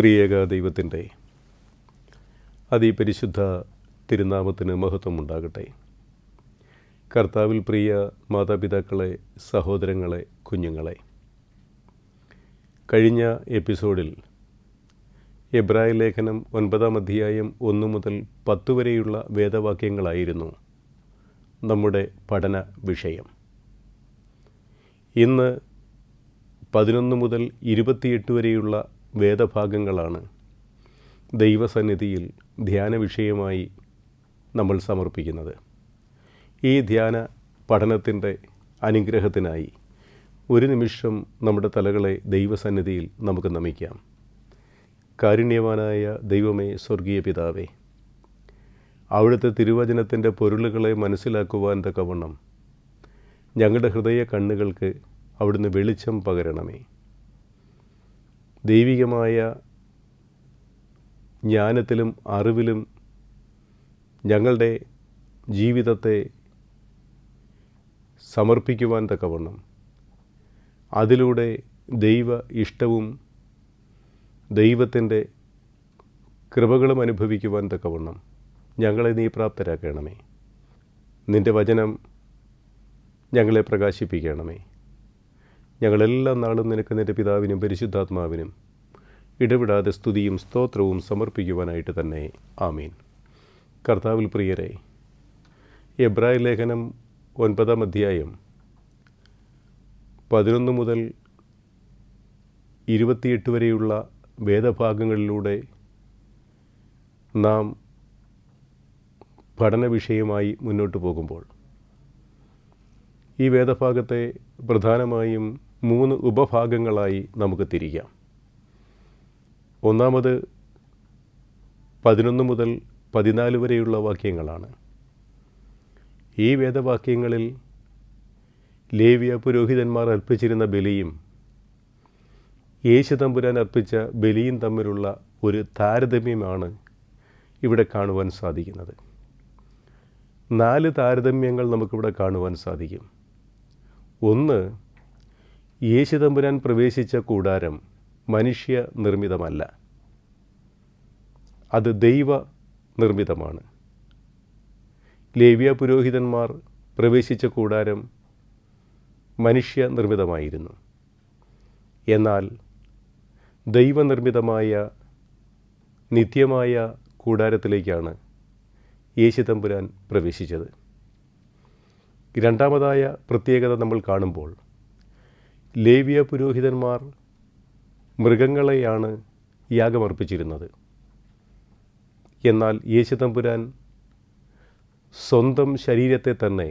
ത്രിയേക ദൈവത്തിൻ്റെ അതിപരിശുദ്ധ തിരുനാമത്തിന് മഹത്വമുണ്ടാകട്ടെ. കർത്താവിൽ പ്രിയ മാതാപിതാക്കളെ, സഹോദരങ്ങളെ, കുഞ്ഞുങ്ങളെ, കഴിഞ്ഞ എപ്പിസോഡിൽ എബ്രായ ലേഖനം 9-ാം അധ്യായം 1 മുതൽ 10 വരെയുള്ള വേദവാക്യങ്ങളായിരുന്നു നമ്മുടെ പഠന വിഷയം. ഇന്ന് 11 മുതൽ 28 വരെയുള്ള വേദഭാഗങ്ങളാണ് ദൈവസന്നിധിയിൽ ധ്യാന വിഷയമായി നമ്മൾ സമർപ്പിക്കുന്നത്. ഈ ധ്യാന പഠനത്തിൻ്റെ അനുഗ്രഹത്തിനായി ഒരു നിമിഷം നമ്മുടെ തലകളെ ദൈവസന്നിധിയിൽ നമുക്ക് നമിക്കാം. കാരുണ്യവാനായ ദൈവമേ, സ്വർഗീയ പിതാവേ, അവിടുത്തെ തിരുവചനത്തിൻ്റെ പൊരുളുകളെ മനസ്സിലാക്കുവാൻ തക്കവണ്ണം ഞങ്ങളുടെ ഹൃദയ കണ്ണുകൾക്ക് അവിടുന്ന് വെളിച്ചം പകരണമേ. ദൈവികമായ ജ്ഞാനത്തിലും അറിവിലും ഞങ്ങളുടെ ജീവിതത്തെ സമർപ്പിക്കുവാൻ തക്കവണ്ണം, അതിലൂടെ ദൈവ ഇഷ്ടവും ദൈവത്തിൻ്റെ കൃപകളും അനുഭവിക്കുവാൻ തക്കവണ്ണം ഞങ്ങളെ നീ പ്രാപ്തരാക്കണമേ. നിൻ്റെ വചനം ഞങ്ങളെ പ്രകാശിപ്പിക്കണമേ. ഞങ്ങളെല്ലാ നാളും നിനക്ക് നിൻ്റെ പിതാവിനും പരിശുദ്ധാത്മാവിനും ഇടവിടാതെ സ്തുതിയും സ്തോത്രവും സമർപ്പിക്കുവാനായിട്ട് തന്നെ. ആമീൻ. കർത്താവിൽ പ്രിയരെ, എബ്രായ ലേഖനം 9-ാം അധ്യായം 11 മുതൽ 28 വരെയുള്ള വേദഭാഗങ്ങളിലൂടെ നാം പഠന വിഷയമായി മുന്നോട്ട് പോകുമ്പോൾ ഈ വേദഭാഗത്തെ പ്രധാനമായും 3 ഉപഭാഗങ്ങളായി നമുക്ക് തിരിക്കാം. ഒന്നാമത് 11 മുതൽ 14 വരെയുള്ള വാക്യങ്ങളാണ്. ഈ വേദവാക്യങ്ങളിൽ ലേവ്യ പുരോഹിതന്മാർ അർപ്പിച്ചിരുന്ന ബലിയും യേശു തമ്പുരാൻ അർപ്പിച്ച ബലിയും തമ്മിലുള്ള ഒരു താരതമ്യമാണ് ഇവിടെ കാണുവാൻ സാധിക്കുന്നത്. 4 താരതമ്യങ്ങൾ നമുക്കിവിടെ കാണുവാൻ സാധിക്കും. ഒന്ന്, യേശു തമ്പുരാൻ പ്രവേശിച്ച കൂടാരം മനുഷ്യ നിർമ്മിതമല്ല, അത് ദൈവ നിർമ്മിതമാണ്. ലേവ്യ പുരോഹിതന്മാർ പ്രവേശിച്ച കൂടാരം മനുഷ്യ നിർമ്മിതമായിരുന്നു. എന്നാൽ ദൈവനിർമ്മിതമായ നിത്യമായ കൂടാരത്തിലേക്കാണ് യേശു തമ്പുരാൻ പ്രവേശിച്ചത്. രണ്ടാമതായ പ്രത്യേകത നമ്മൾ കാണുമ്പോൾ, ലേവ്യ പുരോഹിതന്മാർ മൃഗങ്ങളെയാണ് യാഗമർപ്പിച്ചിരുന്നത്. എന്നാൽ യേശു തമ്പുരാൻ സ്വന്തം ശരീരത്തെ തന്നെ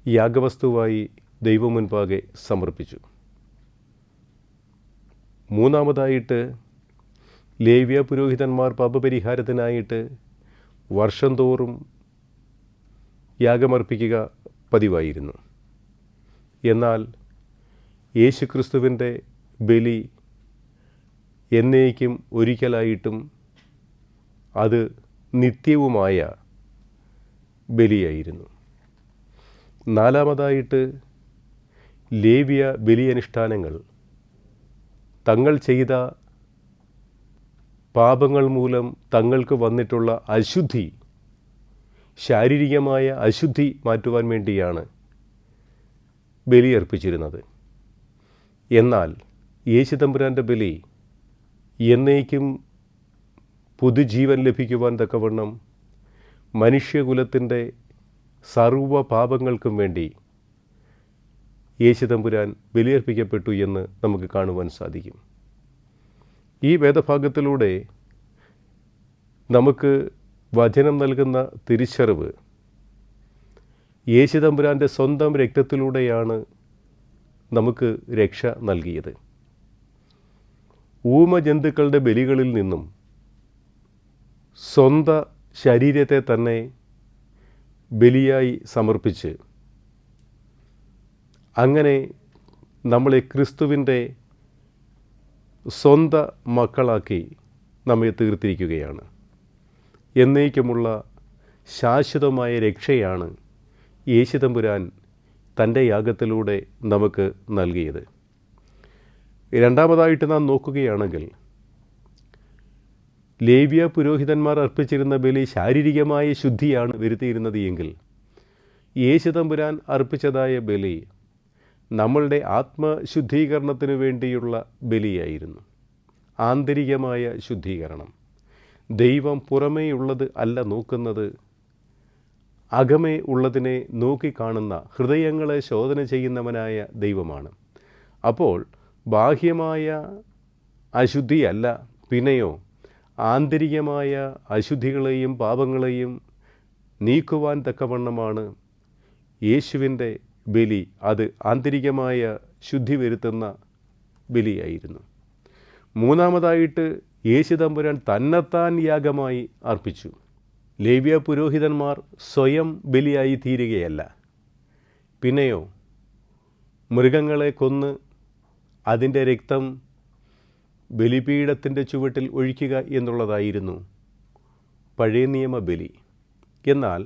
യാഗവസ്തുവായി ദൈവം മുൻപാകെ സമർപ്പിച്ചു. മൂന്നാമതായിട്ട്, ലേവ്യ പുരോഹിതന്മാർ പാപപരിഹാരത്തിനായിട്ട് വർഷം തോറും യാഗമർപ്പിക്കുക പതിവായിരുന്നു. എന്നാൽ യേശുക്രിസ്തുവിൻ്റെ ബലി എന്നേക്കും ഒരിക്കലായിട്ടും അത് നിത്യവുമായ ബലിയായിരുന്നു. നാലാമതായിട്ട്, ലേവ്യ ബലിയനുഷ്ഠാനങ്ങൾ തങ്ങൾ ചെയ്ത പാപങ്ങൾ മൂലം തങ്ങൾക്ക് വന്നിട്ടുള്ള അശുദ്ധി, ശാരീരികമായ അശുദ്ധി മാറ്റുവാൻ വേണ്ടിയാണ് ബലിയർപ്പിച്ചിരുന്നത്. എന്നാൽ യേശു തമ്പുരാൻ്റെ ബലി എന്നേക്കും പുതുജീവൻ ലഭിക്കുവാൻ തക്കവണ്ണം മനുഷ്യകുലത്തിൻ്റെ സർവ്വ പാപങ്ങൾക്കും വേണ്ടി യേശു തമ്പുരാൻ ബലിയർപ്പിക്കപ്പെട്ടു എന്ന് നമുക്ക് കാണുവാൻ സാധിക്കും. ഈ വേദഭാഗത്തിലൂടെ നമുക്ക് വചനം നൽകുന്ന തിരിച്ചറിവ്, യേശു തമ്പുരാൻ്റെ സ്വന്തം രക്തത്തിലൂടെയാണ് നമുക്ക് രക്ഷ നൽകിയത്. ഊമജന്തുക്കളുടെ ബലികളിൽ നിന്നും സ്വന്തം ശരീരത്തെ തന്നെ ബലിയായി സമർപ്പിച്ച് അങ്ങനെ നമ്മളെ ക്രിസ്തുവിൻ്റെ സ്വന്തം മക്കളാക്കി നമ്മെ തീർത്തിരിക്കുകയാണ്. എന്നേക്കുമുള്ള ശാശ്വതമായ രക്ഷയാണ് യേശു തമ്പുരാൻ തൻ്റെ യാഗത്തിലൂടെ നമുക്ക് നൽകിയത്. രണ്ടാമതായിട്ട് നാം നോക്കുകയാണെങ്കിൽ ലേവ്യ പുരോഹിതന്മാർ അർപ്പിച്ചിരുന്ന ബലി ശാരീരികമായ ശുദ്ധിയാണ് വരുത്തിയിരുന്നത് എങ്കിൽ യേശുതമ്പുരാൻ അർപ്പിച്ചതായ ബലി നമ്മളുടെ ആത്മശുദ്ധീകരണത്തിനു വേണ്ടിയുള്ള ബലിയായിരുന്നു. ആന്തരികമായ ശുദ്ധീകരണം. ദൈവം പുറമേയുള്ളത് അല്ല നോക്കുന്നത്, അകമേ ഉള്ളതിനെ നോക്കിക്കാണുന്ന, ഹൃദയങ്ങളെ ശോധന ചെയ്യുന്നവനായ ദൈവമാണ്. അപ്പോൾ ബാഹ്യമായ അശുദ്ധിയല്ല, പിന്നെയോ ആന്തരികമായ അശുദ്ധികളെയും പാപങ്ങളെയും നീക്കുവാൻ തക്കവണ്ണമാണ് യേശുവിൻ്റെ ബലി. അത് ആന്തരികമായ ശുദ്ധി വരുത്തുന്ന ബലിയായിരുന്നു. മൂന്നാമതായിട്ട് യേശുതമ്പുരാൻ തന്നെത്താൻ യാഗമായി അർപ്പിച്ചു. ലേവ്യ പുരോഹിതന്മാർ സ്വയം ബലിയായി തീരുകയല്ല, പിന്നെയോ മൃഗങ്ങളെ കൊന്ന് അതിൻ്റെ രക്തം ബലിപീഠത്തിൻ്റെ ചുവട്ടിൽ ഒഴിക്കുക എന്നുള്ളതായിരുന്നു പഴയ നിയമ ബലി. എന്നാൽ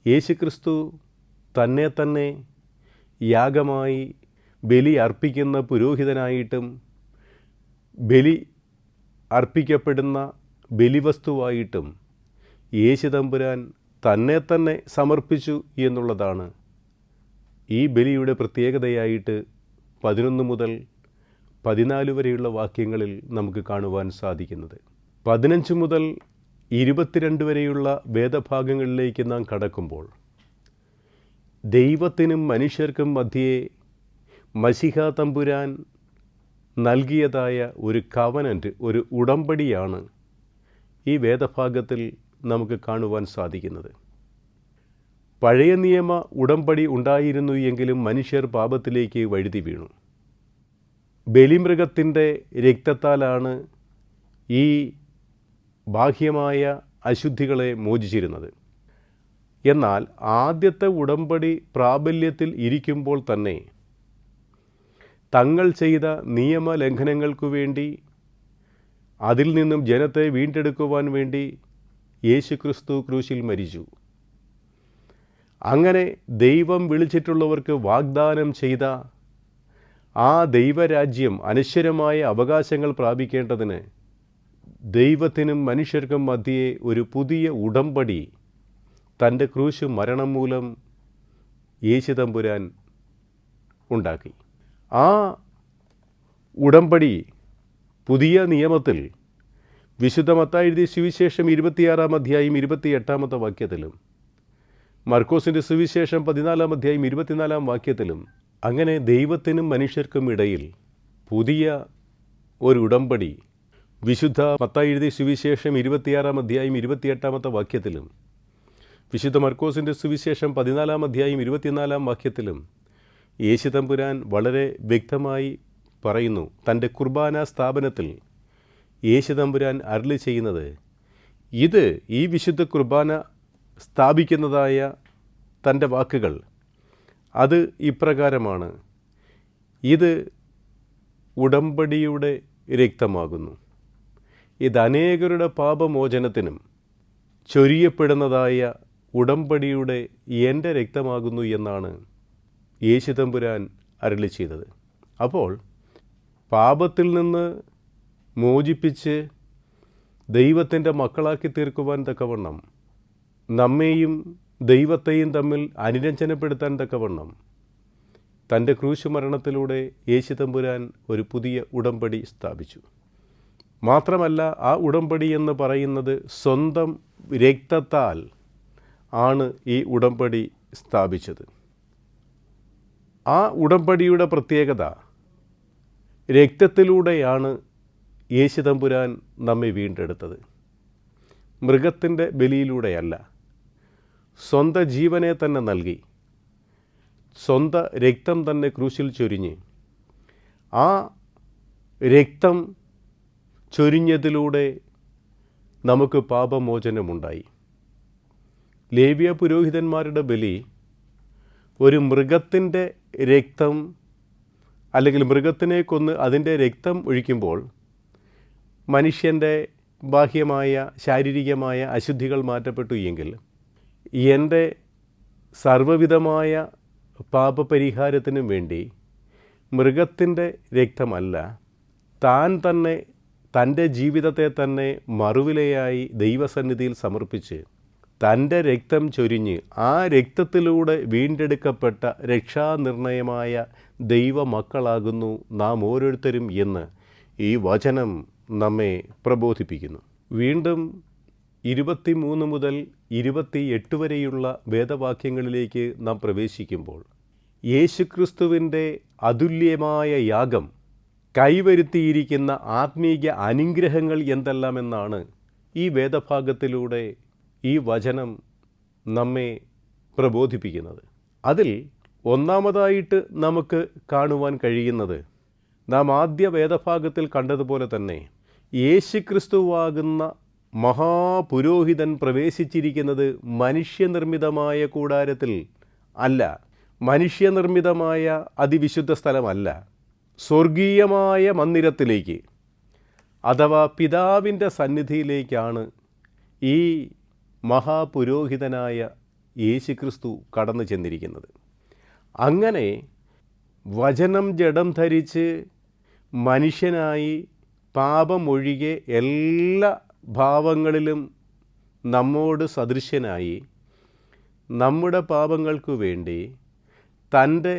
യേശുക്രിസ്തു തന്നെ തന്നെ യാഗമായി ബലി അർപ്പിക്കുന്ന പുരോഹിതനായിട്ടും ബലി അർപ്പിക്കപ്പെടുന്ന ബലിവസ്തുവായിട്ടും യേശുതമ്പുരാൻ തന്നെ തന്നെ സമർപ്പിച്ചു എന്നുള്ളതാണ് ഈ ബലിയുടെ പ്രത്യേകതയായിട്ട് 11 മുതൽ 14 വരെയുള്ള വാക്യങ്ങളിൽ നമുക്ക് കാണുവാൻ സാധിക്കുന്നത്. 15 മുതൽ 22 വരെയുള്ള വേദഭാഗങ്ങളിലേക്ക് നാം കടക്കുമ്പോൾ ദൈവത്തിനും മനുഷ്യർക്കും മധ്യേ മശിഹ തമ്പുരാൻ നൽകിയതായ ഒരു കവനൻ്റ്, ഒരു ഉടമ്പടിയാണ് ഈ വേദഭാഗത്തിൽ നമുക്ക് കാണുവാൻ സാധിക്കുന്നത്. പഴയ നിയമ ഉടമ്പടി ഉണ്ടായിരുന്നു എങ്കിലും മനുഷ്യർ പാപത്തിലേക്ക് വഴുതി വീണു. ബലിമൃഗത്തിൻ്റെ രക്തത്താലാണ് ഈ ബാഹ്യമായ അശുദ്ധികളെ മോചിച്ചിരുന്നത്. എന്നാൽ ആദ്യത്തെ ഉടമ്പടി പ്രാബല്യത്തിൽ ഇരിക്കുമ്പോൾ തന്നെ തങ്ങൾ ചെയ്ത നിയമലംഘനങ്ങൾക്കു വേണ്ടി, അതിൽ നിന്നും ജനത്തെ വീണ്ടെടുക്കുവാൻ വേണ്ടി യേശുക്രിസ്തു ക്രൂശിൽ മരിച്ചു. അങ്ങനെ ദൈവം വിളിച്ചിട്ടുള്ളവർക്ക് വാഗ്ദാനം ചെയ്ത ആ ദൈവരാജ്യം, അനശ്വരമായ അവകാശങ്ങൾ പ്രാപിക്കേണ്ടതിന് ദൈവത്തിനും മനുഷ്യർക്കും മധ്യേ ഒരു പുതിയ ഉടമ്പടി തൻ്റെ ക്രൂശ് മരണം മൂലം യേശുതമ്പുരാൻ ഉണ്ടാക്കി. ആ ഉടമ്പടി പുതിയ നിയമത്തിൽ വിശുദ്ധ മത്തായി എഴുതിയ സുവിശേഷം 26-ാം അധ്യായം 28-ാമത്തെ വാക്യത്തിലും മർക്കോസിൻ്റെ സുവിശേഷം 14-ാം അധ്യായം 24-ാം വാക്യത്തിലും അങ്ങനെ ദൈവത്തിനും മനുഷ്യർക്കും ഇടയിൽ പുതിയ ഒരു ഉടമ്പടി വിശുദ്ധ മത്തായി എഴുതിയ സുവിശേഷം 26-ാം അധ്യായം 28-ാമത്തെ വാക്യത്തിലും വിശുദ്ധ മർക്കോസിൻ്റെ സുവിശേഷം 14-ാം അധ്യായം 24-ാം വാക്യത്തിലും യേശുതമ്പുരാൻ വളരെ വ്യക്തമായി പറയുന്നു. തൻ്റെ കുർബാന സ്ഥാപനത്തിൽ യേശുതമ്പുരാൻ അരുളി ചെയ്യുന്നത്, ഇത് ഈ വിശുദ്ധ കുർബാന സ്ഥാപിക്കുന്നതായ തൻ്റെ വാക്കുകൾ അത് ഇപ്രകാരമാണ്: ഇത് ഉടമ്പടിയുടെ രക്തമാകുന്നു, ഇത് അനേകരുടെ പാപമോചനത്തിനും ചൊരിയപ്പെടുന്നതായ ഉടമ്പടിയുടെ എൻ്റെ രക്തമാകുന്നു എന്നാണ് യേശുതമ്പുരാൻ അരുളി ചെയ്തത്. അപ്പോൾ പാപത്തിൽ നിന്ന് മോചിപ്പിച്ച് ദൈവത്തിൻ്റെ മക്കളാക്കി തീർക്കുവാൻ തക്കവണ്ണം, നമ്മെയും ദൈവത്തെയും തമ്മിൽ അനുരഞ്ജനപ്പെടുത്താൻ തക്കവണ്ണം തൻ്റെ ക്രൂശ് മരണത്തിലൂടെ യേശുതമ്പുരാൻ ഒരു പുതിയ ഉടമ്പടി സ്ഥാപിച്ചു. മാത്രമല്ല, ആ ഉടമ്പടി എന്ന് പറയുന്നത് സ്വന്തം രക്തത്താൽ ആണ് ഈ ഉടമ്പടി സ്ഥാപിച്ചത്. ആ ഉടമ്പടിയുടെ പ്രത്യേകത, രക്തത്തിലൂടെയാണ് യേശുതമ്പുരാൻ നമ്മെ വീണ്ടെടുത്തത്. മൃഗത്തിൻ്റെ ബലിയിലൂടെയല്ല, സ്വന്തം ജീവനെ തന്നെ നൽകി, സ്വന്തം രക്തം തന്നെ ക്രൂശിൽ ചൊരിഞ്ഞ്, ആ രക്തം ചൊരിഞ്ഞതിലൂടെ നമുക്ക് പാപമോചനമുണ്ടായി. ലേവ്യ പുരോഹിതന്മാരുടെ ബലി ഒരു മൃഗത്തിൻ്റെ രക്തം, അല്ലെങ്കിൽ മൃഗത്തിനെ കൊന്ന് അതിൻ്റെ രക്തം ഒഴിക്കുമ്പോൾ മനുഷ്യൻ്റെ ബാഹ്യമായ ശാരീരികമായ അശുദ്ധികൾ മാറ്റപ്പെട്ടു എങ്കിൽ, എൻ്റെ സർവ്വവിധമായ പാപപരിഹാരത്തിനും വേണ്ടി മൃഗത്തിൻ്റെ രക്തമല്ല, താൻ തന്നെ തൻ്റെ ജീവിതത്തെ തന്നെ മറുവിലയായി ദൈവസന്നിധിയിൽ സമർപ്പിച്ച് തൻ്റെ രക്തം ചൊരിഞ്ഞ് ആ രക്തത്തിലൂടെ വീണ്ടെടുക്കപ്പെട്ട രക്ഷാനിർണയമായ ദൈവമക്കളാകുന്നു നാം ഓരോരുത്തരും എന്ന് ഈ വചനം നമ്മെ പ്രബോധിപ്പിക്കുന്നു. വീണ്ടും 23 മുതൽ 28 വരെയുള്ള വേദവാക്യങ്ങളിലേക്ക് നാം പ്രവേശിക്കുമ്പോൾ യേശുക്രിസ്തുവിൻ്റെ അതുല്യമായ യാഗം കൈവരുത്തിയിരിക്കുന്ന ആത്മീയ അനുഗ്രഹങ്ങൾ എന്തെല്ലാമെന്നാണ് ഈ വേദഭാഗത്തിലൂടെ ഈ വചനം നമ്മെ പ്രബോധിപ്പിക്കുന്നത്. അതിൽ ഒന്നാമതായിട്ട് നമുക്ക് കാണുവാൻ കഴിയുന്നത്, നാം ആദ്യ വേദഭാഗത്തിൽ കണ്ടതുപോലെ തന്നെ യേശുക്രിസ്തുവാകുന്ന മഹാപുരോഹിതൻ പ്രവേശിച്ചിരിക്കുന്നത് മനുഷ്യനിർമ്മിതമായ കൂടാരത്തിൽ അല്ല, മനുഷ്യനിർമ്മിതമായ അതിവിശുദ്ധ സ്ഥലമല്ല, സ്വർഗീയമായ മന്ദിരത്തിലേക്ക് അഥവാ പിതാവിൻ്റെ സന്നിധിയിലേക്കാണ് ഈ മഹാപുരോഹിതനായ യേശുക്രിസ്തു കടന്നു ചെന്നിരിക്കുന്നത്. അങ്ങനെ വചനം ജഡം ധരിച്ച് മനുഷ്യനായി പാപമൊഴികെ എല്ലാ ഭാവങ്ങളിലും നമ്മോട് സദൃശ്യനായി നമ്മുടെ പാപങ്ങൾക്കു വേണ്ടി തൻ്റെ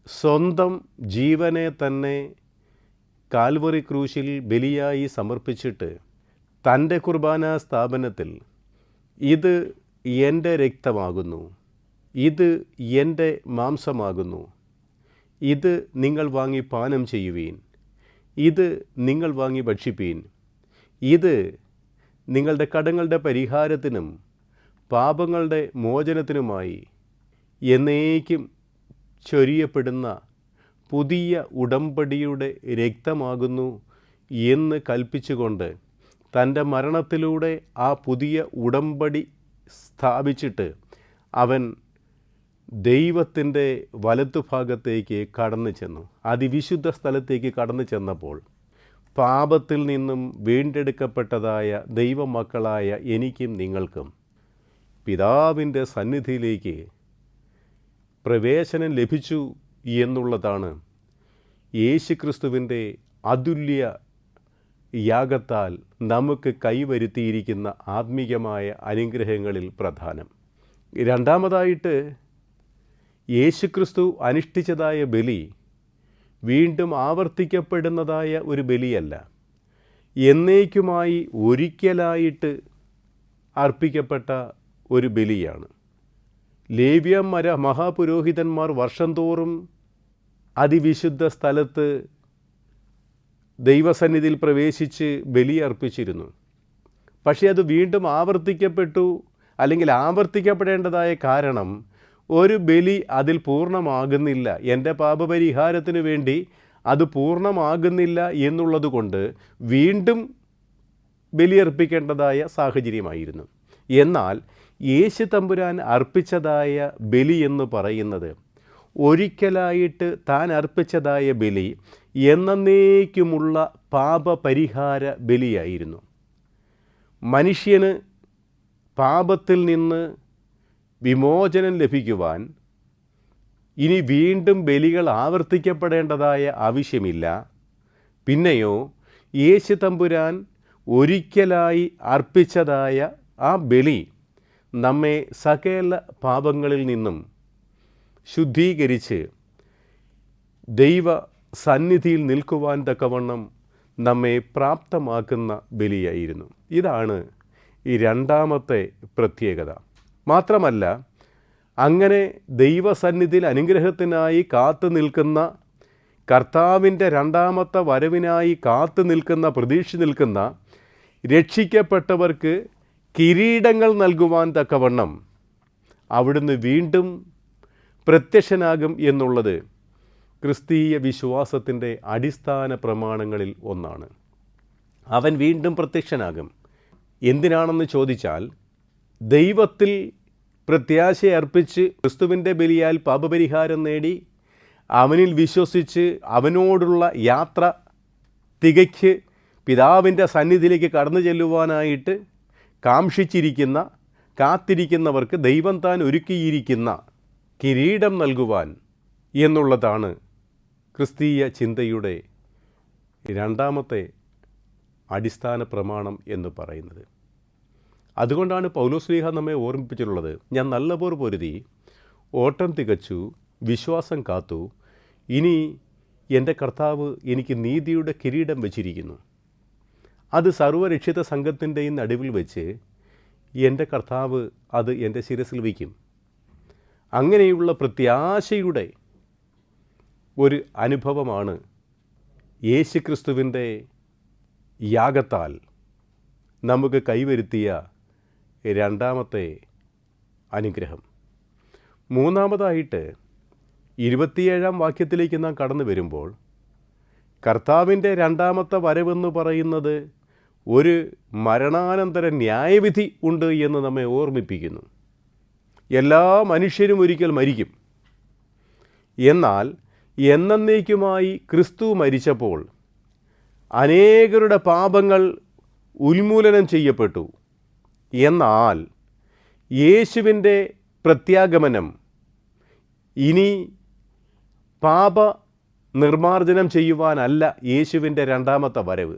സ്വന്തം ജീവനെ തന്നെ കാൽവറി ക്രൂശിൽ ബലിയായി സമർപ്പിച്ചിട്ട് തൻ്റെ കുർബാന സ്ഥാപനത്തിൽ ഇത് എൻ്റെ രക്തമാകുന്നു, ഇത് എൻ്റെ മാംസമാകുന്നു, ഇത് നിങ്ങൾ വാങ്ങി പാനം ചെയ്യുവീൻ, ഇത് നിങ്ങൾ വാങ്ങി ഭക്ഷിപ്പീൻ, ഇത് നിങ്ങളുടെ കടങ്ങളുടെ പരിഹാരത്തിനും പാപങ്ങളുടെ മോചനത്തിനുമായി എന്നേക്കും ചൊരിയപ്പെടുന്ന പുതിയ ഉടമ്പടിയുടെ രക്തമാകുന്നു എന്ന് കൽപ്പിച്ചുകൊണ്ട് തൻ്റെ മരണത്തിലൂടെ ആ പുതിയ ഉടമ്പടി സ്ഥാപിച്ചിട്ട് അവൻ ദൈവത്തിൻ്റെ വലത്തുഭാഗത്തേക്ക് കടന്നു ചെന്നു. അതിവിശുദ്ധ സ്ഥലത്തേക്ക് കടന്നു ചെന്നപ്പോൾ പാപത്തിൽ നിന്നും വീണ്ടെടുക്കപ്പെട്ടതായ ദൈവമക്കളായ എനിക്കും നിങ്ങൾക്കും പിതാവിൻ്റെ സന്നിധിയിലേക്ക് പ്രവേശനം ലഭിച്ചു എന്നുള്ളതാണ് യേശുക്രിസ്തുവിൻ്റെ അതുല്യ യാഗത്താൽ നമുക്ക് കൈവരുത്തിയിരിക്കുന്ന ആത്മീയമായ അനുഗ്രഹങ്ങളിൽ പ്രധാനം. രണ്ടാമതായിട്ട് യേശുക്രിസ്തു അനുഷ്ഠിച്ചതായ ബലി വീണ്ടും ആവർത്തിക്കപ്പെടുന്നതായ ഒരു ബലിയല്ല, എന്നേക്കുമായി ഒരിക്കലായിട്ട് അർപ്പിക്കപ്പെട്ട ഒരു ബലിയാണ്. ലേവ്യന്മാർ മഹാപുരോഹിതന്മാർ വർഷം തോറും അതിവിശുദ്ധ സ്ഥലത്ത് ദൈവസന്നിധിയിൽ പ്രവേശിച്ച് ബലി അർപ്പിച്ചിരുന്നു. പക്ഷേ അത് വീണ്ടും ആവർത്തിക്കപ്പെട്ടു, അല്ലെങ്കിൽ ആവർത്തിക്കപ്പെടേണ്ടതായ കാരണം ഒരു ബലി അതിൽ പൂർണ്ണമാകുന്നില്ല, എൻ്റെ പാപപരിഹാരത്തിന് വേണ്ടി അത് പൂർണ്ണമാകുന്നില്ല എന്നുള്ളത് കൊണ്ട് വീണ്ടും ബലിയർപ്പിക്കേണ്ടതായ സാഹചര്യമായിരുന്നു. എന്നാൽ യേശു തമ്പുരാൻ അർപ്പിച്ചതായ ബലി എന്ന് പറയുന്നത് ഒരിക്കലായിട്ട് താൻ അർപ്പിച്ചതായ ബലി എന്നേക്കുമുള്ള പാപപരിഹാര ബലിയായിരുന്നു. മനുഷ്യന് പാപത്തിൽ നിന്ന് വിമോചനം ലഭിക്കുവാൻ ഇനി വീണ്ടും ബലികൾ ആവർത്തിക്കപ്പെടേണ്ടതായ ആവശ്യമില്ല. പിന്നെയോ യേശു തമ്പുരാൻ ഒരിക്കലായി അർപ്പിച്ചതായ ആ ബലി നമ്മെ സകല പാപങ്ങളിൽ നിന്നും ശുദ്ധീകരിച്ച് ദൈവ സന്നിധിയിൽ നിൽക്കുവാൻ തക്കവണ്ണം നമ്മെ പ്രാപ്തമാക്കുന്ന ബലിയായിരുന്നു. ഇതാണ് ഈ രണ്ടാമത്തെ പ്രത്യേകത. മാത്രമല്ല, അങ്ങനെ ദൈവസന്നിധിയിൽ അനുഗ്രഹത്തിനായി കാത്തു നിൽക്കുന്ന, കർത്താവിൻ്റെ രണ്ടാമത്തെ വരവിനായി കാത്തു നിൽക്കുന്ന, പ്രതീക്ഷിച്ച് നിൽക്കുന്ന രക്ഷിക്കപ്പെട്ടവർക്ക് കിരീടങ്ങൾ നൽകുവാൻ തക്കവണ്ണം അവിടുന്ന് വീണ്ടും പ്രത്യക്ഷനാകും എന്നുള്ളത് ക്രിസ്തീയ വിശ്വാസത്തിൻ്റെ അടിസ്ഥാന പ്രമാണങ്ങളിൽ ഒന്നാണ്. അവൻ വീണ്ടും പ്രത്യക്ഷനാകും. എന്തിനാണെന്ന് ചോദിച്ചാൽ, ദൈവത്തിൽ പ്രത്യാശയർപ്പിച്ച് ക്രിസ്തുവിൻ്റെ ബലിയാൽ പാപപരിഹാരം നേടി അവനിൽ വിശ്വസിച്ച് അവനോടുള്ള യാത്ര തികയ്ക്ക് പിതാവിൻ്റെ സന്നിധിയിലേക്ക് കടന്നു ചെല്ലുവാനായിട്ട് കാംക്ഷിച്ചിരിക്കുന്ന, കാത്തിരിക്കുന്നവർക്ക് ദൈവം താൻ ഒരുക്കിയിരിക്കുന്ന കിരീടം നൽകുവാൻ എന്നുള്ളതാണ് ക്രിസ്തീയ ചിന്തയുടെ രണ്ടാമത്തെ അടിസ്ഥാന പ്രമാണം എന്ന് പറയുന്നത്. അതുകൊണ്ടാണ് പൗലോസ്ലീഹ നമ്മെ ഓർമ്മിപ്പിച്ചിട്ടുള്ളത്, ഞാൻ നല്ല പോർ പൊരുതി, ഓട്ടം തികച്ചു, വിശ്വാസം കാത്തു, ഇനി എൻ്റെ കർത്താവ് എനിക്ക് നീതിയുടെ കിരീടം വച്ചിരിക്കുന്നു. അത് സർവ്വരക്ഷിത സംഘത്തിൻ്റെയും നടുവിൽ വെച്ച് എൻ്റെ കർത്താവ് അത് എൻ്റെ ശിരസിൽ വയ്ക്കും. അങ്ങനെയുള്ള പ്രത്യാശയുടെ ഒരു അനുഭവമാണ് യേശുക്രിസ്തുവിൻ്റെ യാഗത്താൽ നമുക്ക് കൈവരുത്തിയ രണ്ടാമത്തെ അനുഗ്രഹം. മൂന്നാമതായിട്ട് 27-ാം വാക്യത്തിലേക്ക് നാം കടന്നു വരുമ്പോൾ, കർത്താവിൻ്റെ രണ്ടാമത്തെ വരവെന്ന് പറയുന്നത് ഒരു മരണാനന്തര ന്യായവിധി ഉണ്ട് എന്ന് നമ്മെ ഓർമ്മിപ്പിക്കുന്നു. എല്ലാ മനുഷ്യരും ഒരിക്കൽ മരിക്കും. എന്നാൽ എന്നേക്കുമായി ക്രിസ്തു മരിച്ചപ്പോൾ അനേകരുടെ പാപങ്ങൾ ഉന്മൂലനം ചെയ്യപ്പെട്ടു. എന്നാൽ യേശുവിൻ്റെ പ്രത്യാഗമനം ഇനി പാപ നിർമ്മാർജ്ജനം ചെയ്യുവാനല്ല യേശുവിൻ്റെ രണ്ടാമത്തെ വരവ്.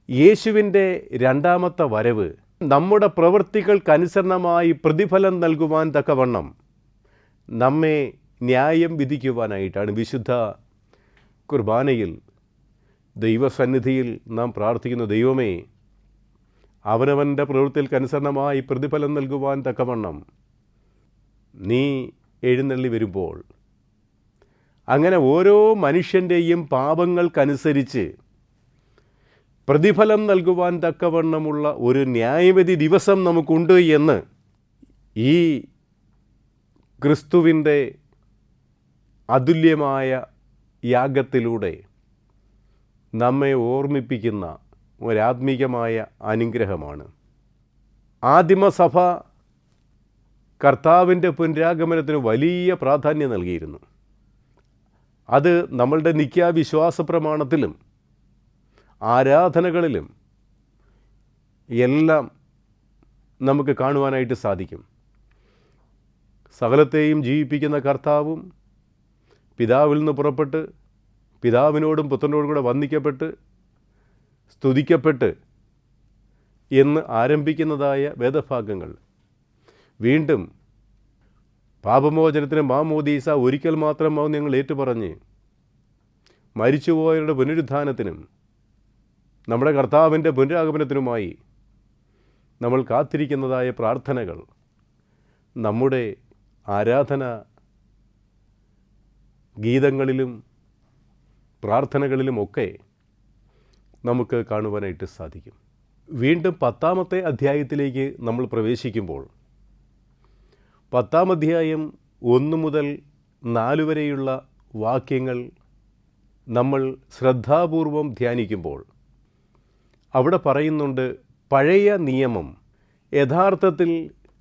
യേശുവിൻ്റെ രണ്ടാമത്തെ വരവ് നമ്മുടെ പ്രവൃത്തികൾക്കനുസരണമായി പ്രതിഫലം നൽകുവാൻ തക്കവണ്ണം നമ്മെ ന്യായം വിധിക്കുവാനായിട്ടാണ്. വിശുദ്ധ കുർബാനയിൽ ദൈവസന്നിധിയിൽ നാം പ്രാർത്ഥിക്കുന്നു, ദൈവമേ, അവനവൻ്റെ പ്രവൃത്തികൾക്കനുസരണമായി പ്രതിഫലം നൽകുവാൻ തക്കവണ്ണം നീ എഴുന്നള്ളി വരുമ്പോൾ, അങ്ങനെ ഓരോ മനുഷ്യൻ്റെയും പാപങ്ങൾക്കനുസരിച്ച് പ്രതിഫലം നൽകുവാൻ തക്കവണ്ണമുള്ള ഒരു ന്യായവിധി ദിവസം നമുക്കുണ്ട് എന്ന് ഈ ക്രിസ്തുവിൻ്റെ അതുല്യമായ യാഗത്തിലൂടെ നമ്മെ ഓർമ്മിപ്പിക്കുന്ന ഒരാത്മീകമായ അനുഗ്രഹമാണ്. ആദിമസഭ കർത്താവിൻ്റെ പുനരാഗമനത്തിന് വലിയ പ്രാധാന്യം നൽകിയിരുന്നു. അത് നമ്മളുടെ നിത്യാവിശ്വാസ പ്രമാണത്തിലും ആരാധനകളിലും എല്ലാം നമുക്ക് കാണുവാനായിട്ട് സാധിക്കും. സകലത്തെയും ജീവിപ്പിക്കുന്ന കർത്താവും പിതാവിൽ നിന്ന് പുറപ്പെട്ട് പിതാവിനോടും പുത്രനോടും കൂടെ വന്ദിക്കപ്പെട്ട് സ്തുതിക്കപ്പെട്ട് എന്ന് ആരംഭിക്കുന്നതായ വേദഭാഗങ്ങൾ വീണ്ടും പാപമോചനത്തിന് മാമോദീസ ഒരിക്കൽ മാത്രമാവും ഞങ്ങൾ ഏറ്റുപറഞ്ഞ് മരിച്ചുപോയവരുടെ പുനരുത്ഥാനത്തിനും നമ്മുടെ കർത്താവിൻ്റെ പുനരാഗമനത്തിനുമായി നമ്മൾ കാത്തിരിക്കുന്നതായ പ്രാർത്ഥനകൾ നമ്മുടെ ആരാധന ഗീതങ്ങളിലും പ്രാർത്ഥനകളിലുമൊക്കെ നമുക്ക് കാണുവാനായിട്ട് സാധിക്കും. വീണ്ടും 10-ാമത്തെ അധ്യായത്തിലേക്ക് നമ്മൾ പ്രവേശിക്കുമ്പോൾ 10-ാം അധ്യായം 1 മുതൽ 4 വരെയുള്ള വാക്യങ്ങൾ നമ്മൾ ശ്രദ്ധാപൂർവം ധ്യാനിക്കുമ്പോൾ അവിടെ പറയുന്നുണ്ട്, പഴയ നിയമം യഥാർത്ഥത്തിൽ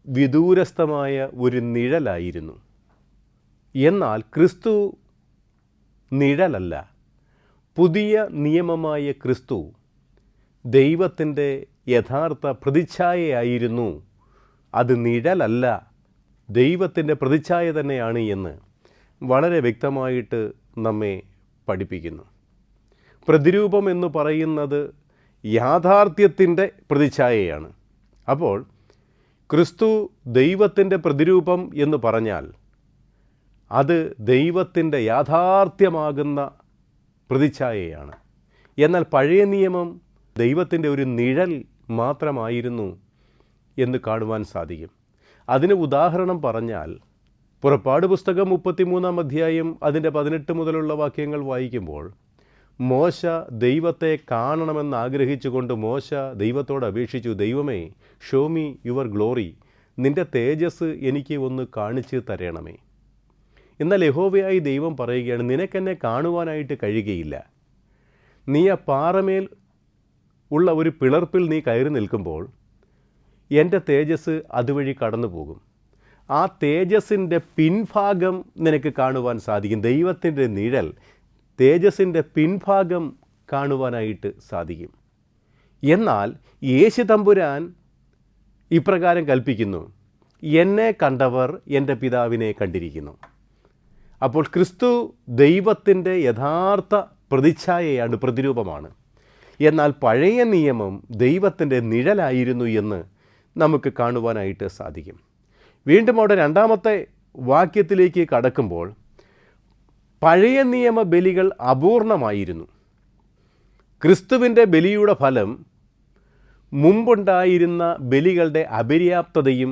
വിദൂരസ്ഥമായ ഒരു നിഴലായിരുന്നു. എന്നാൽ ക്രിസ്തു നിഴലല്ല. പുതിയ നിയമമായ ക്രിസ്തു ദൈവത്തിൻ്റെ യഥാർത്ഥ പ്രതിച്ഛായയായിരുന്നു. അത് നിഴലല്ല, ദൈവത്തിൻ്റെ പ്രതിച്ഛായ തന്നെയാണ് എന്ന് വളരെ വ്യക്തമായിട്ട് നമ്മെ പഠിപ്പിക്കുന്നു. പ്രതിരൂപം എന്ന് പറയുന്നത് യാഥാർത്ഥ്യത്തിൻ്റെ പ്രതിച്ഛായയാണ്. അപ്പോൾ ക്രിസ്തു ദൈവത്തിൻ്റെ പ്രതിരൂപം എന്ന് പറഞ്ഞാൽ അത് ദൈവത്തിൻ്റെ യാഥാർത്ഥ്യമാകുന്ന പ്രതിച്ഛായയാണ്. എന്നാൽ പഴയ നിയമം ദൈവത്തിൻ്റെ ഒരു നിഴൽ മാത്രമായിരുന്നു എന്ന് കാണുവാൻ സാധിക്കും. അതിന് ഉദാഹരണം പറഞ്ഞാൽ പുറപ്പാട് പുസ്തകം 33-ാം അധ്യായം അതിൻ്റെ 18 മുതലുള്ള വാക്യങ്ങൾ വായിക്കുമ്പോൾ മോശ ദൈവത്തെ കാണണമെന്ന് ആഗ്രഹിച്ചുകൊണ്ട് മോശ ദൈവത്തോട് അപേക്ഷിച്ചു, ദൈവമേ, ഷോ മീ യുവർ ഗ്ലോറി, നിൻ്റെ തേജസ് എനിക്ക് ഒന്ന് കാണിച്ച് തരണമേ. എന്നാൽ യഹോവയായി ദൈവം പറയുകയാണ്, നിനക്കെന്നെ കാണുവാനായിട്ട് കഴിയുകയില്ല. നീ ആ പാറമേൽ ഉള്ള ഒരു പിളർപ്പിൽ നീ കയറി നിൽക്കുമ്പോൾ എൻ്റെ തേജസ് അതുവഴി കടന്നു പോകും. ആ തേജസ്സിൻ്റെ പിൻഭാഗം നിനക്ക് കാണുവാൻ സാധിക്കും. ദൈവത്തിൻ്റെ നിഴൽ തേജസ്സിൻ്റെ പിൻഭാഗം കാണുവാനായിട്ട് സാധിക്കും. എന്നാൽ യേശു തമ്പുരാൻ ഇപ്രകാരം കൽപ്പിക്കുന്നു, എന്നെ കണ്ടവർ എൻ്റെ പിതാവിനെ കണ്ടിരിക്കുന്നു. അപ്പോൾ ക്രിസ്തു ദൈവത്തിൻ്റെ യഥാർത്ഥ പ്രതിച്ഛായയാണ്, പ്രതിരൂപമാണ്. എന്നാൽ പഴയ നിയമം ദൈവത്തിൻ്റെ നിഴലായിരുന്നു എന്ന് നമുക്ക് കാണുവാനായിട്ട് സാധിക്കും. വീണ്ടും അവിടെ രണ്ടാമത്തെ വാക്യത്തിലേക്ക് കടക്കുമ്പോൾ പഴയ നിയമ ബലികൾ അപൂർണമായിരുന്നു. ക്രിസ്തുവിൻ്റെ ബലിയുടെ ഫലം മുമ്പുണ്ടായിരുന്ന ബലികളുടെ അപര്യാപ്തതയും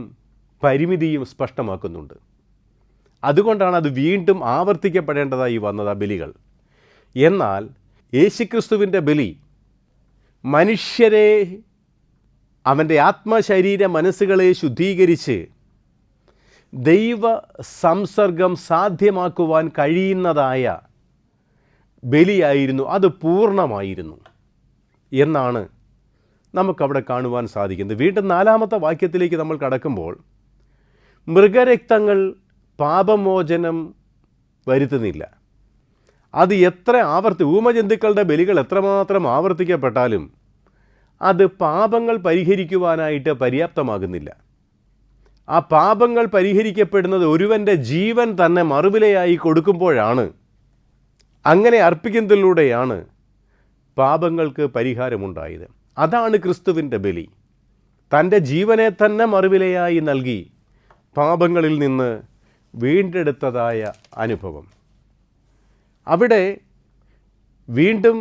പരിമിതിയും സ്പഷ്ടമാക്കുന്നുണ്ട്. അതുകൊണ്ടാണ് അത് വീണ്ടും ആവർത്തിക്കപ്പെടേണ്ടതായി വന്നത് ആ ബലികൾ. എന്നാൽ യേശുക്രിസ്തുവിൻ്റെ ബലി മനുഷ്യരെ, അവൻ്റെ ആത്മശരീര മനസ്സുകളെ ശുദ്ധീകരിച്ച് ദൈവ സംസർഗം സാധ്യമാക്കുവാൻ കഴിയുന്നതായ ബലിയായിരുന്നു. അത് പൂർണ്ണമായിരുന്നു എന്നാണ് നമുക്കവിടെ കാണുവാൻ സാധിക്കുന്നത്. വീണ്ടും നാലാമത്തെ വാക്യത്തിലേക്ക് നമ്മൾ കടക്കുമ്പോൾ മൃഗരക്തങ്ങൾ പാപമോചനം വരുത്തുന്നില്ല. അത് എത്ര ഊമജന്തുക്കളുടെ ബലികൾ എത്രമാത്രം ആവർത്തിക്കപ്പെട്ടാലും അത് പാപങ്ങൾ പരിഹരിക്കുവാനായിട്ട് പര്യാപ്തമാകുന്നില്ല. ആ പാപങ്ങൾ പരിഹരിക്കപ്പെടുന്നത് ഒരുവൻ്റെ ജീവൻ തന്നെ മറുവിലയായി കൊടുക്കുമ്പോഴാണ്. അങ്ങനെ അർപ്പിക്കുന്നതിലൂടെയാണ് പാപങ്ങൾക്ക് പരിഹാരമുണ്ടായത്. അതാണ് ക്രിസ്തുവിൻ്റെ ബലി. തൻ്റെ ജീവനെ തന്നെ മറുവിലയായി നൽകി പാപങ്ങളിൽ നിന്ന് വീണ്ടെടുത്തതായ അനുഭവം. അവിടെ വീണ്ടും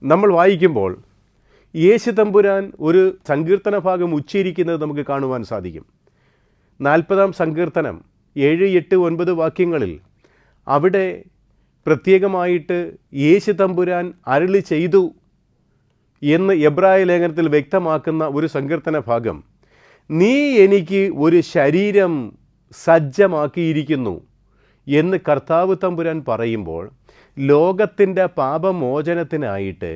നമ്മൾ വായിക്കുമ്പോൾ യേശു തമ്പുരാൻ ഒരു സങ്കീർത്തന ഭാഗം ഉച്ചരിക്കുന്നത് നമുക്ക് കാണുവാൻ സാധിക്കും. 40-ാം സങ്കീർത്തനം 7, 8, 9 വാക്യങ്ങളിൽ അവിടെ പ്രത്യേകമായിട്ട് യേശു തമ്പുരാൻ അരുളി ചെയ്തു എന്ന് എബ്രായ ലേഖനത്തിൽ വ്യക്തമാക്കുന്ന ഒരു സങ്കീർത്തന ഭാഗം, നീ എനിക്ക് ഒരു ശരീരം സജ്ജമാക്കിയിരിക്കുന്നു എന്ന് കർത്താവ് തമ്പുരാൻ പറയുമ്പോൾ ലോകത്തിൻ്റെ പാപമോചനത്തിനായിട്ട്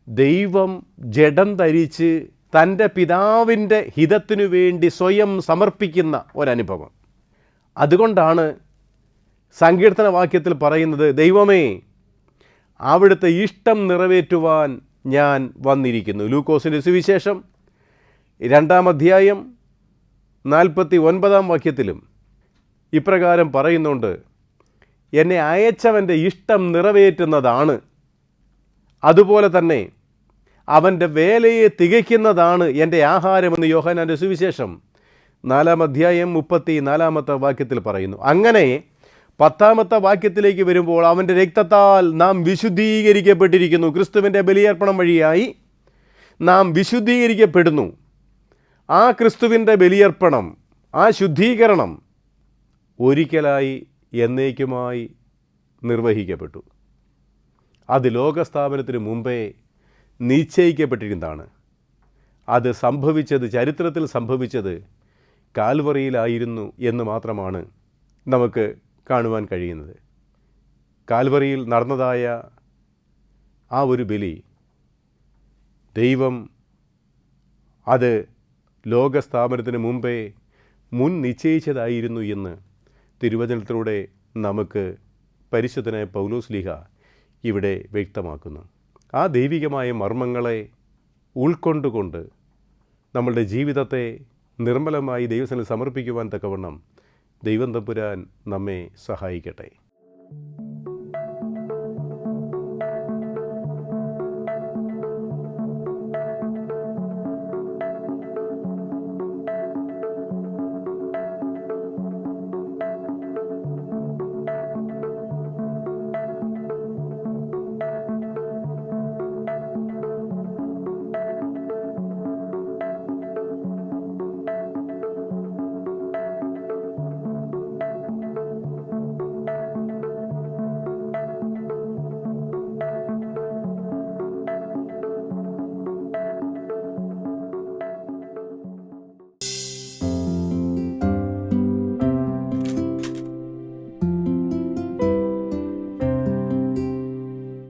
ദൈവം ജഡം ധരിച്ച് തൻ്റെ പിതാവിൻ്റെ ഹിതത്തിനു വേണ്ടി സ്വയം സമർപ്പിക്കുന്ന ഒരനുഭവം. അതുകൊണ്ടാണ് സങ്കീർത്തന വാക്യത്തിൽ പറയുന്നത്, ദൈവമേ അവിടുത്തെ ഇഷ്ടം നിറവേറ്റുവാൻ ഞാൻ വന്നിരിക്കുന്നു. ലൂക്കോസിൻ്റെ സുവിശേഷം 2-ാം അധ്യായം 49-ാം വാക്യത്തിലും ഇപ്രകാരം പറയുന്നുണ്ട്, എന്നെ അയച്ചവൻ്റെ ഇഷ്ടം നിറവേറ്റുന്നതാണ്, അതുപോലെ തന്നെ അവൻ്റെ വേലയെ തികയ്ക്കുന്നതാണ് എൻ്റെ ആഹാരമെന്ന് യോഹന്നാൻ്റെ സുവിശേഷം 4-ാം അധ്യായം 34-ാമത്തെ വാക്യത്തിൽ പറയുന്നു. അങ്ങനെ 10-ാമത്തെ വാക്യത്തിലേക്ക് വരുമ്പോൾ അവൻ്റെ രക്തത്താൽ നാം വിശുദ്ധീകരിക്കപ്പെട്ടിരിക്കുന്നു. ക്രിസ്തുവിൻ്റെ ബലിയർപ്പണം വഴിയായി നാം വിശുദ്ധീകരിക്കപ്പെടുന്നു. ആ ക്രിസ്തുവിൻ്റെ ബലിയർപ്പണം, ആ ശുദ്ധീകരണം ഒരിക്കലായി എന്നേക്കുമായി നിർവഹിക്കപ്പെട്ടു. അത് ലോകസ്ഥാപനത്തിന് മുമ്പേ നിശ്ചയിക്കപ്പെട്ടിരുന്നതാണ്. അത് സംഭവിച്ചത്, ചരിത്രത്തിൽ സംഭവിച്ചത് കാൽവറിയിലായിരുന്നു എന്ന് മാത്രമാണ് നമുക്ക് കാണുവാൻ കഴിയുന്നത്. കാൽവറിയിൽ നടന്നതായ ആ ഒരു ബലി ദൈവം അത് ലോകസ്ഥാപനത്തിന് മുമ്പേ മുൻ നിശ്ചയിച്ചതായിരുന്നു എന്ന് തിരുവചനത്തിലൂടെ നമുക്ക് പരിശുദ്ധനായ പൗലോസ്ലീഹ ഇവിടെ വ്യക്തമാക്കുന്നു. ആ ദൈവികമായ മർമ്മങ്ങളെ ഉൾക്കൊണ്ടുകൊണ്ട് നമ്മളുടെ ജീവിതത്തെ നിർമ്മലമായി ദൈവസന്നിധിയിൽ സമർപ്പിക്കുവാൻ തക്കവണ്ണം ദൈവം തമ്പുരാൻ നമ്മെ സഹായിക്കട്ടെ.